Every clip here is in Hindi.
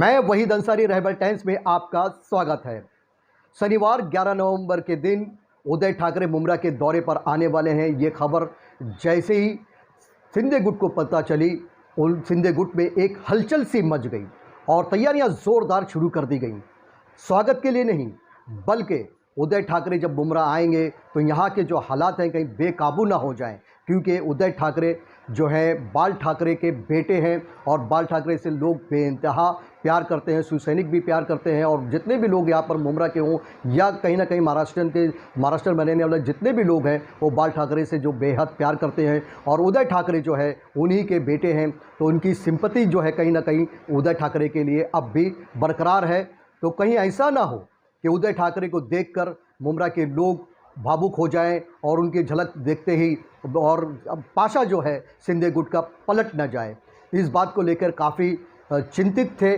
मैं वहीद अंसारी, रहबर टाइम्स में आपका स्वागत है। शनिवार 11 नवंबर के दिन उदय ठाकरे मुमरा के दौरे पर आने वाले हैं। ये खबर जैसे ही शिंदे गुट को पता चली, उन शिंदे गुट में एक हलचल सी मच गई और तैयारियां जोरदार शुरू कर दी गई। स्वागत के लिए नहीं, बल्कि उदय ठाकरे जब मुमरा आएंगे तो यहाँ के जो हालात हैं कहीं बेकाबू ना हो जाएं, क्योंकि उदय ठाकरे जो हैं बाल ठाकरे के बेटे हैं और बाल ठाकरे से लोग बेइंतहा प्यार करते हैं, शिवसैनिक भी प्यार करते हैं। और जितने भी लोग यहाँ पर मुमरा के हों या कहीं ना कहीं महाराष्ट्र में रहने वाले जितने भी लोग हैं वो बाल ठाकरे से जो बेहद प्यार करते हैं और उदय ठाकरे जो है उन्हीं के बेटे हैं, तो उनकी सिंपैथी जो है कहीं ना कहीं उदय ठाकरे के लिए अब भी बरकरार है। तो कहीं ऐसा ना हो कि उदय ठाकरे को देखकर मुमरा के लोग भावुक हो जाएं और उनकी झलक देखते ही और पाशा जो है शिंदे गुट का पलट न जाए। इस बात को लेकर काफ़ी चिंतित थे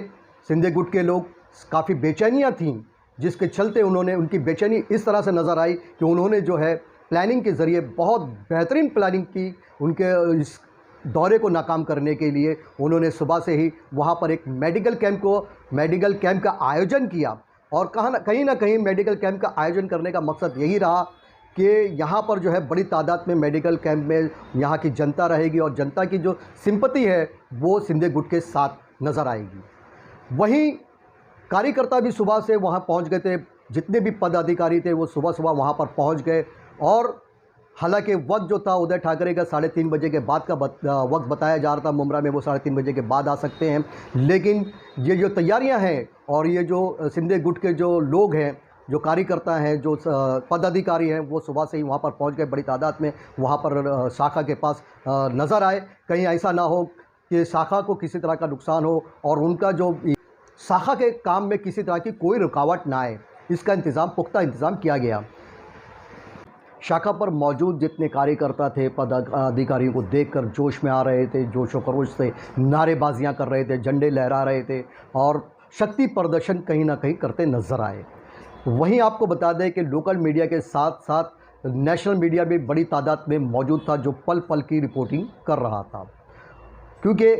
शिंदे गुट के लोग, काफ़ी बेचैनियाँ थीं, जिसके चलते उनकी बेचैनी इस तरह से नज़र आई कि उन्होंने जो है प्लानिंग के ज़रिए बहुत बेहतरीन प्लानिंग की। उनके इस दौरे को नाकाम करने के लिए उन्होंने सुबह से ही वहाँ पर एक मेडिकल कैंप का आयोजन किया और कहीं ना कहीं मेडिकल कैंप का आयोजन करने का मकसद यही रहा कि यहाँ पर जो है बड़ी तादाद में मेडिकल कैंप में यहाँ की जनता रहेगी और जनता की जो सिंपैथी है वो शिंदे गुट के साथ नज़र आएगी। वहीं कार्यकर्ता भी सुबह से वहाँ पहुँच गए थे, जितने भी पदाधिकारी थे वो सुबह सुबह वहाँ पर पहुँच गए। और हालांकि वक्त जो था उदय ठाकरे का 3:30 बजे के बाद का वक्त बताया जा रहा था मुमरा में, वो 3:30 बजे के बाद आ सकते हैं। लेकिन ये जो तैयारियां हैं और ये जो शिंदे गुट के जो लोग हैं, जो कार्यकर्ता हैं, जो पदाधिकारी हैं, वो सुबह से ही वहाँ पर पहुँच गए, बड़ी तादाद में वहाँ पर शाखा के पास नज़र आए। कहीं ऐसा ना हो कि शाखा को किसी तरह का नुकसान हो और उनका जो शाखा के काम में किसी तरह की कोई रुकावट ना आए, इसका पुख्ता इंतज़ाम किया गया। शाखा पर मौजूद जितने कार्यकर्ता थे पदाधिकारियों को देखकर जोश में आ रहे थे, जोशो खरोश से नारेबाजियां कर रहे थे, झंडे लहरा रहे थे और शक्ति प्रदर्शन कहीं ना कहीं करते नजर आए। वहीं आपको बता दें कि लोकल मीडिया के साथ साथ नेशनल मीडिया भी बड़ी तादाद में मौजूद था, जो पल पल की रिपोर्टिंग कर रहा था, क्योंकि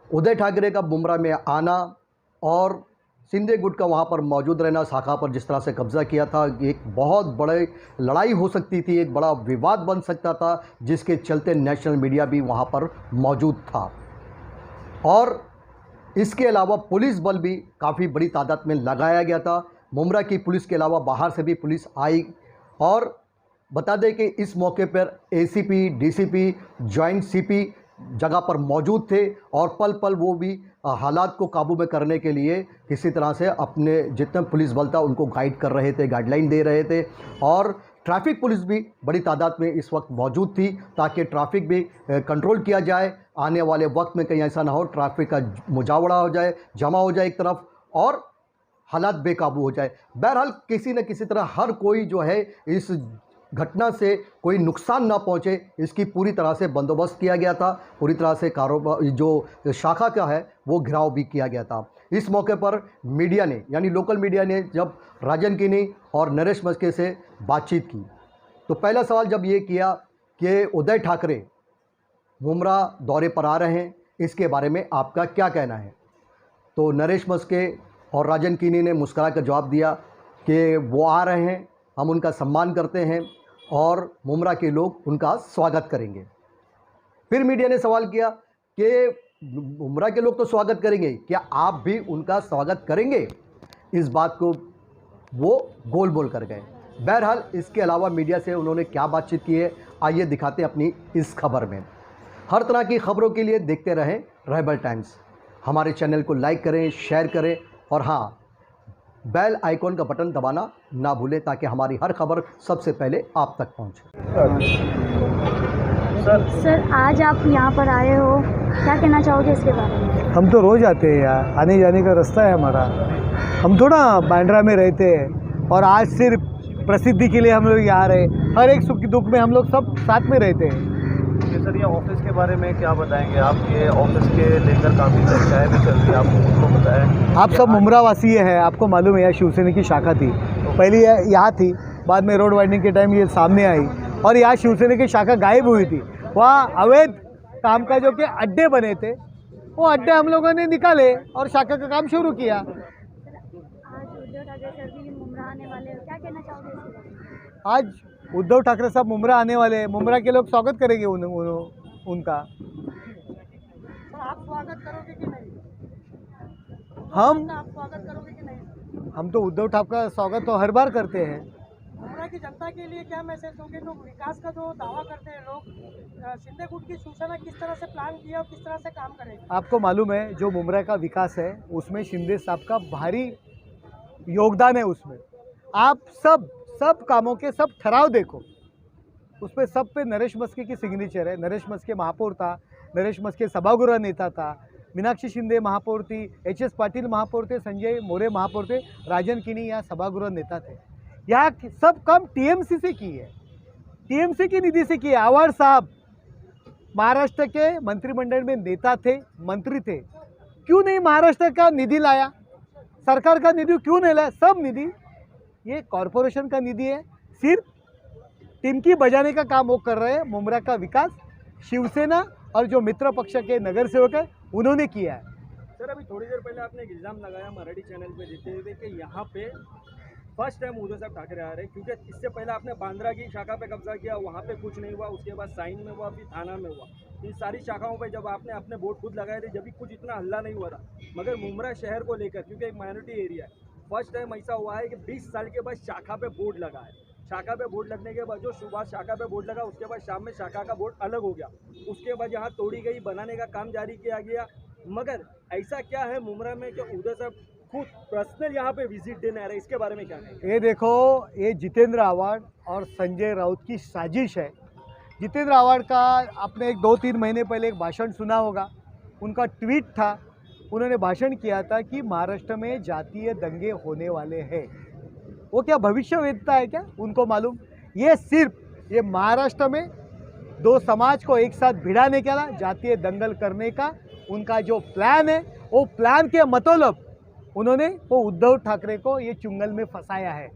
उदय ठाकरे का मुमरा में आना और शिंदे गुट का वहाँ पर मौजूद रहना, शाखा पर जिस तरह से कब्ज़ा किया था, एक बहुत बड़ी लड़ाई हो सकती थी, एक बड़ा विवाद बन सकता था, जिसके चलते नेशनल मीडिया भी वहाँ पर मौजूद था। और इसके अलावा पुलिस बल भी काफ़ी बड़ी तादाद में लगाया गया था। मुमरा की पुलिस के अलावा बाहर से भी पुलिस आई। और बता दें कि इस मौके पर एसीपी, डीसीपी, जॉइंट सीपी जगह पर मौजूद थे और पल पल वो भी हालात को काबू में करने के लिए किसी तरह से अपने जितना पुलिस बल था उनको गाइड कर रहे थे, गाइडलाइन दे रहे थे। और ट्रैफिक पुलिस भी बड़ी तादाद में इस वक्त मौजूद थी ताकि ट्रैफिक भी कंट्रोल किया जाए। आने वाले वक्त में कहीं ऐसा ना हो ट्रैफिक का मुजावड़ा हो जाए, जमा हो जाए एक तरफ और हालात बेकाबू हो जाए। बहरहाल किसी न किसी तरह हर कोई जो है इस घटना से कोई नुकसान ना पहुंचे, इसकी पूरी तरह से बंदोबस्त किया गया था। पूरी तरह से कारोबार जो शाखा का है वो घिराव भी किया गया था। इस मौके पर मीडिया ने, यानी लोकल मीडिया ने जब राजन किनी और नरेश मस्के से बातचीत की तो पहला सवाल जब ये किया कि उदय ठाकरे मुमरा दौरे पर आ रहे हैं, इसके बारे में आपका क्या कहना है, तो नरेश मस्के और राजन किनी ने मुस्कुरा कर जवाब दिया कि वो आ रहे हैं, हम उनका सम्मान करते हैं और मुमरा के लोग उनका स्वागत करेंगे। फिर मीडिया ने सवाल किया कि मुमरा के लोग तो स्वागत करेंगे, क्या आप भी उनका स्वागत करेंगे? इस बात को वो गोल बोल कर गए। बहरहाल इसके अलावा मीडिया से उन्होंने क्या बातचीत की है, आइए दिखाते हैं अपनी इस खबर में। हर तरह की खबरों के लिए देखते रहें रहबर टाइम्स। हमारे चैनल को लाइक करें, शेयर करें और हाँ, बेल आइकॉन का बटन दबाना ना भूलें ताकि हमारी हर खबर सबसे पहले आप तक पहुंचे। सर आज आप यहाँ पर आए हो, क्या कहना चाहोगे इसके बारे में? हम तो रोज़ आते हैं यार, आने जाने का रास्ता है हमारा। हम थोड़ा बांद्रा में रहते हैं और आज सिर्फ प्रसिद्धि के लिए हम लोग यहाँ रहे। हर एक सुख दुख में हम लोग सब साथ में रहते हैं। सर ये ऑफिस के बारे में क्या बताएंगे आप? ये ऑफिस के लेकर काफ़ी चर्चाएं भी चल रही है, आपको उनको बताएं। आप सब मुमरावासी हैं, आपको मालूम है यहाँ शिवसेना की शाखा थी, पहले यहाँ थी, बाद में रोड वाइडनिंग के टाइम ये सामने आई और यहाँ शिवसेना की शाखा गायब हुई थी। वहाँ अवैध कामकाजों के अड्डे बने थे वो अड्डे हम लोगों ने निकाले और शाखा का काम शुरू किया। आज उद्धव ठाकरे सर भी मुमरा आने वाले हैं, क्या कहना चाहोगे इसके बारे में? आज उद्धव ठाकरे साहब मुमरा आने वाले हैं, मुमरा के लोग स्वागत करेंगे उनका। आप स्वागत करोगे कि नहीं? हम आप स्वागत करोगे कि नहीं? हम तो उद्धव ठाकरे का स्वागत तो हर बार करते हैं। मुमरा की जनता के लिए क्या मैसेज दोगे? लोग विकास का जो दावा करते हैं लोग, शिंदे गुट की शिवसेना किस तरह से प्लान किया और किस तरह से काम करेगी? आपको मालूम है जो मुमरा का विकास है उसमें शिंदे साहब का भारी योगदान है। उसमें आप सब कामों के सब ठहराव देखो, उसमें सब पे नरेश मस्के की सिग्नेचर है। नरेश मस्के महापौर था, नरेश मस्के सभागृह नेता था, मीनाक्षी शिंदे महापौर थी, HS पाटिल महापौर थे, संजय मोरे महापौर थे, राजन किनी यहाँ सभागृह नेता थे। यहाँ सब काम TMC से की है, TMC की निधि से की है। आवाड़ साहब महाराष्ट्र के मंत्रिमंडल में नेता थे, मंत्री थे, क्यों नहीं महाराष्ट्र का निधि लाया? सरकार का निधि क्यों नहीं लाया? सब निधि ये कॉरपोरेशन का निधि है, सिर्फ टिमकी बजाने का काम वो कर रहे हैं। मुमरा का विकास शिवसेना और जो मित्र पक्ष के नगर सेवक है उन्होंने किया है। सर अभी थोड़ी देर पहले आपने एक इल्ज़ाम लगाया मराठी चैनल पे देते हुए कि यहाँ पे फर्स्ट टाइम उद्धव साहब ठाकरे आ रहे हैं, क्योंकि इससे पहले आपने बांद्रा की शाखा पे कब्जा किया, वहाँ पे कुछ नहीं हुआ, उसके बाद साइन में हुआ, फिर थाना में हुआ। इन सारी शाखाओं पे जब आपने अपने बोर्ड खुद लगाए थे जब भी कुछ इतना हल्ला नहीं हुआ था, मगर मुमरा शहर को लेकर क्योंकि एक माइनॉरिटी एरिया है, फर्स्ट टाइम ऐसा हुआ है कि 20 साल के बाद शाखा पे बोर्ड लगा है। शाखा पे बोर्ड लगने के बाद जो सुबह शाखा पे बोर्ड लगा उसके बाद शाम में शाखा का बोर्ड अलग हो गया, उसके बाद यहाँ तोड़ी गई, बनाने का काम जारी किया गया। मगर ऐसा क्या है मुमरा में कि उद्धव साहब खुद पर्सनल यहाँ पे विजिट देने आ रहे हैं, इसके बारे में क्या कहेंगे? ये देखो, ये जितेंद्र आव्हाड और संजय राउत की साजिश है। जितेंद्र आव्हाड का आपने 2-3 महीने पहले एक भाषण सुना होगा, उनका ट्वीट था, उन्होंने भाषण किया था कि महाराष्ट्र में जातीय दंगे होने वाले हैं। वो क्या भविष्य वेदता है क्या? उनको मालूम ये सिर्फ ये महाराष्ट्र में 2 समाज को एक साथ भिड़ाने के लिए जातीय दंगल करने का उनका जो प्लान है, वो प्लान के मतलब उन्होंने वो उद्धव ठाकरे को ये चुंगल में फंसाया है।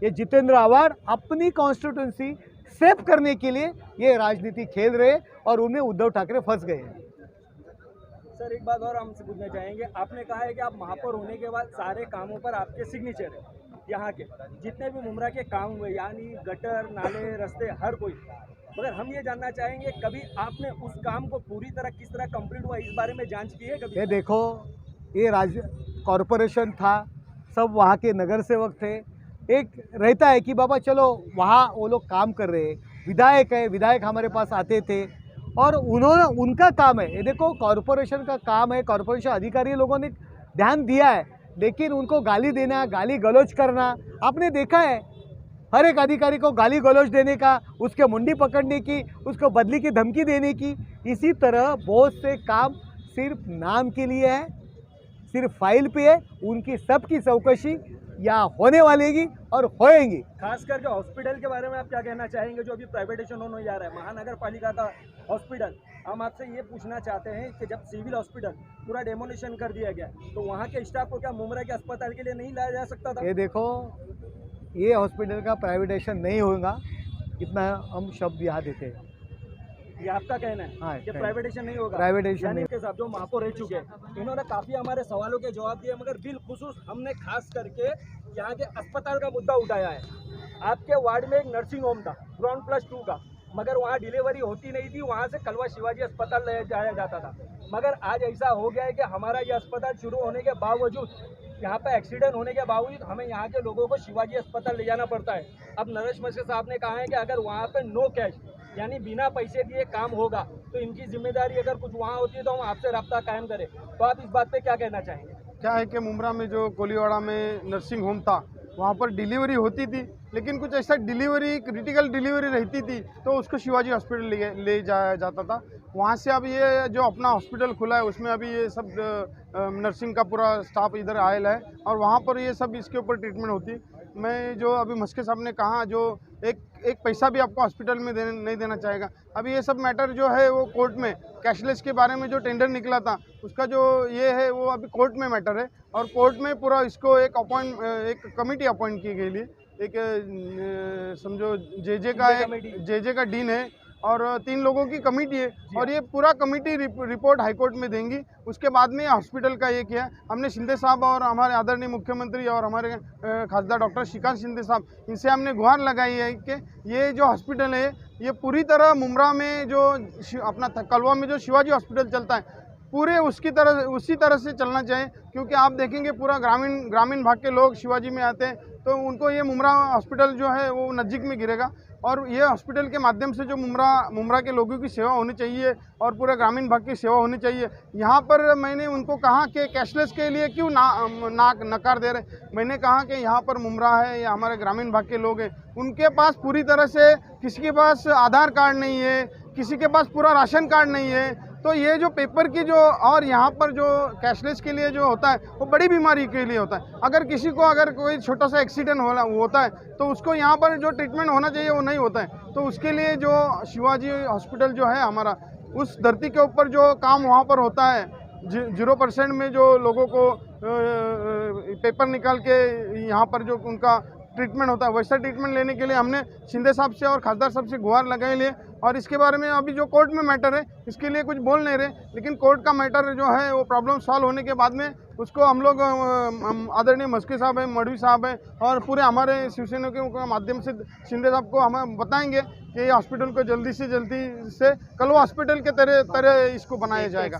ये जितेंद्र आव्हाड अपनी कॉन्स्टिट्यूंसी सेव करने के लिए ये राजनीति खेल रहे हैं और उनमें उद्धव ठाकरे फंस गए हैं। सर एक बात और हमसे पूछना चाहेंगे, आपने कहा है कि आप महापौर होने के बाद सारे कामों पर आपके सिग्नेचर है, यहाँ के जितने भी मुमरा के काम हुए यानी गटर, नाले, रास्ते, हर कोई, मगर हम ये जानना चाहेंगे कभी आपने उस काम को पूरी तरह किस तरह कंप्लीट हुआ इस बारे में जांच की है कभी? ये देखो, ये राज्य कॉरपोरेशन था, सब वहाँ के नगर सेवक थे। एक रहता है कि बाबा चलो वहाँ वो लोग काम कर रहे हैं, विधायक है, विधायक हमारे पास आते थे और उन्होंने उनका काम है। ये देखो कॉरपोरेशन का काम है, कॉरपोरेशन अधिकारी लोगों ने ध्यान दिया है, लेकिन उनको गाली देना, गाली गलौज करना आपने देखा है। हर एक अधिकारी को गाली गलौज देने का, उसके मुंडी पकड़ने की, उसको बदली की धमकी देने की, इसी तरह बहुत से काम सिर्फ नाम के लिए है, सिर्फ फाइल पे है। उनकी सबकी चौकसी यहाँ होने वालेगी और होएंगी। खास करके हॉस्पिटल के बारे में आप क्या कहना चाहेंगे जो अभी प्राइवेटाइजेशन होने जा रहा है? महानगर पालिका का हॉस्पिटल, हम आपसे ये पूछना चाहते हैं कि जब सिविल हॉस्पिटल पूरा डेमोलिशन कर दिया गया तो वहाँ के स्टाफ को क्या मुमरा के अस्पताल के लिए नहीं लाया जा सकता था? ये देखो, ये हॉस्पिटल का प्राइवेटाइजेशन नहीं होगा, इतना हम शब्द यहाँ देते हैं। ये आपका कहना है हाँ, कि प्राइवेटाइजेशन नहीं होगा? प्राइवेटाइजेशन यानी नहीं। के साथ जो महापौर रह चुके हैं इन्होंने काफी हमारे सवालों के जवाब दिए, मगर बिलखुसूस हमने खास करके यहाँ के अस्पताल का मुद्दा उठाया है। आपके वार्ड में एक नर्सिंग होम था ग्राउंड +2 का, मगर वहाँ डिलीवरी होती नहीं थी, वहाँ से कलवा शिवाजी अस्पताल ले जाया जाता था। मगर आज ऐसा हो गया है कि हमारा ये अस्पताल शुरू होने के बावजूद, यहाँ पे एक्सीडेंट होने के बावजूद हमें यहाँ के लोगों को शिवाजी अस्पताल ले जाना पड़ता है। अब नरेश मस्के साहब ने कहा है कि अगर वहाँ पे नो कैश यानी बिना पैसे दिए काम होगा तो इनकी जिम्मेदारी अगर कुछ वहाँ होती है तो हम आपसे रब्ता कायम करें। तो आप इस बात पे क्या कहना चाहेंगे? क्या है कि मुमरा में जो कोलीवाड़ा में नर्सिंग होम था वहाँ पर डिलीवरी होती थी, लेकिन कुछ ऐसा डिलीवरी क्रिटिकल डिलीवरी रहती थी तो उसको शिवाजी हॉस्पिटल ले जाया जाता था। वहाँ से अब ये जो अपना हॉस्पिटल खुला है उसमें अभी ये सब नर्सिंग का पूरा स्टाफ इधर आया है और वहाँ पर ये सब इसके ऊपर ट्रीटमेंट होती है। मैं जो अभी मस्के साहब ने कहा जो एक पैसा भी आपको हॉस्पिटल में नहीं देना चाहेगा। अभी ये सब मैटर जो है वो कोर्ट में, कैशलेस के बारे में जो टेंडर निकला था उसका जो ये है वो अभी कोर्ट में मैटर है और कोर्ट में पूरा इसको एक कमेटी अपॉइंट की गई है। एक समझो जे का डीन है और 3 लोगों की कमेटी है और ये पूरा कमेटी रिपोर्ट हाईकोर्ट में देंगी। उसके बाद में हॉस्पिटल का ये किया हमने शिंदे साहब और हमारे आदरणीय मुख्यमंत्री और हमारे खासदार डॉक्टर श्रीकांत शिंदे साहब, इनसे हमने गुहार लगाई है कि ये जो हॉस्पिटल है ये पूरी तरह मुमरा में जो अपना कलवा में जो शिवाजी हॉस्पिटल चलता है पूरे उसी तरह से चलना चाहिए, क्योंकि आप देखेंगे पूरा ग्रामीण भाग के लोग शिवाजी में आते हैं तो उनको ये मुमरा हॉस्पिटल जो है वो नज़दीक में गिरेगा और ये हॉस्पिटल के माध्यम से जो मुमरा के लोगों की सेवा होनी चाहिए और पूरे ग्रामीण भाग की सेवा होनी चाहिए। यहाँ पर मैंने उनको कहा कि कैशलेस के लिए क्यों नकार दे रहे। मैंने कहा कि यहाँ पर मुमरा है या हमारे ग्रामीण भाग के लोग हैं, उनके पास पूरी तरह से किसी के पास आधार कार्ड नहीं है, किसी के पास पूरा राशन कार्ड नहीं है, तो ये जो पेपर की जो और यहाँ पर जो कैशलेस के लिए जो होता है वो बड़ी बीमारी के लिए होता है। अगर कोई छोटा सा एक्सीडेंट होता है तो उसको यहाँ पर जो ट्रीटमेंट होना चाहिए वो नहीं होता है। तो उसके लिए जो शिवाजी हॉस्पिटल जो है हमारा, उस धरती के ऊपर जो काम वहाँ पर होता है 0% में जो लोगों को पेपर निकाल के यहाँ पर जो उनका ट्रीटमेंट होता है, वैसा ट्रीटमेंट लेने के लिए हमने शिंदे साहब से और खासदार साहब से गुहार लगाई लिए। और इसके बारे में अभी जो कोर्ट में मैटर है इसके लिए कुछ बोल नहीं रहे, लेकिन कोर्ट का मैटर जो है वो प्रॉब्लम सॉल्व होने के बाद में उसको हम लोग आदरणीय मस्के साहब हैं, मढ़वी साहब हैं और पूरे हमारे शिवसेना के माध्यम से शिंदे साहब को हम बताएंगे कि ये हॉस्पिटल को जल्दी से कलवा हॉस्पिटल के तरह इसको बनाया जाएगा।